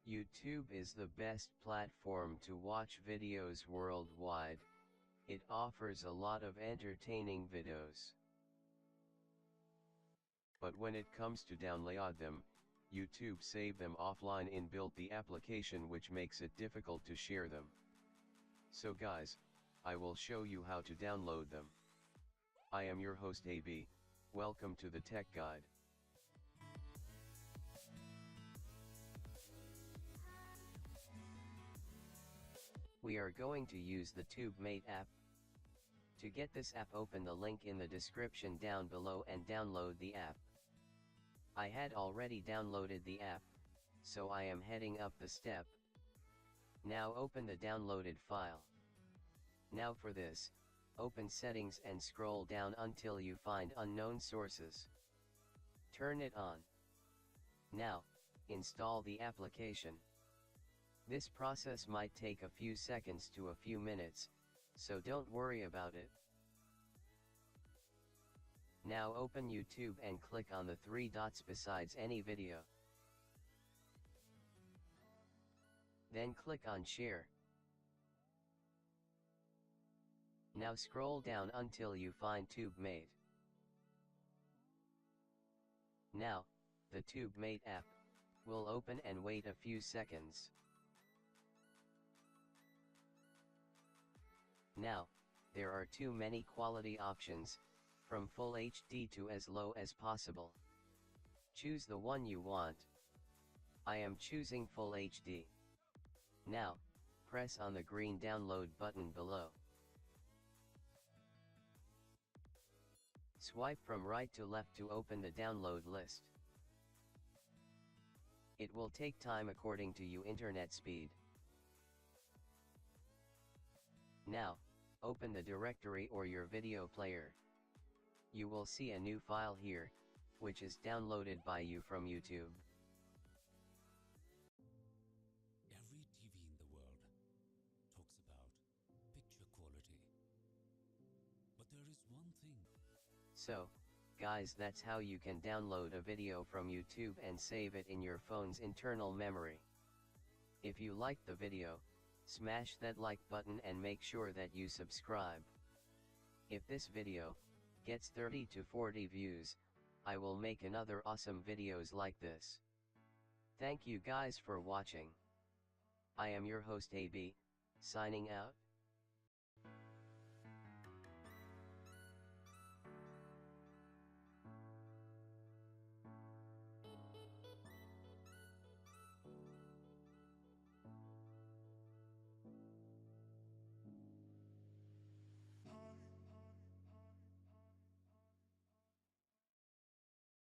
YouTube is the best platform to watch videos worldwide. It offers a lot of entertaining videos. But when it comes to download them, YouTube save them offline inbuilt the application, which makes it difficult to share them. So guys, I will show you how to download them. I am your host AB, welcome to the Tech Guide. We are going to use the TubeMate app. To get this app, open the link in the description down below and download the app. I had already downloaded the app, so I am heading up the step. Now open the downloaded file. Now for this, open settings and scroll down until you find unknown sources. Turn it on. Now, install the application. This process might take a few seconds to a few minutes, so don't worry about it. Now open YouTube and click on the three dots besides any video. Then click on Share. Now scroll down until you find TubeMate. Now, the TubeMate app will open and wait a few seconds. Now, there are too many quality options, from Full HD to as low as possible. Choose the one you want. I am choosing Full HD. Now, press on the green download button below. Swipe from right to left to open the download list. It will take time according to your internet speed. Now, open the directory or your video player. You will see a new file here, which is downloaded by you from YouTube. Every TV in the world talks about picture quality. But there is one thing. So, guys, that's how you can download a video from YouTube and save it in your phone's internal memory. If you liked the video, smash that like button and make sure that you subscribe. If this video gets 30 to 40 views, I will make another awesome videos like this. Thank you guys for watching. I am your host AB, signing out.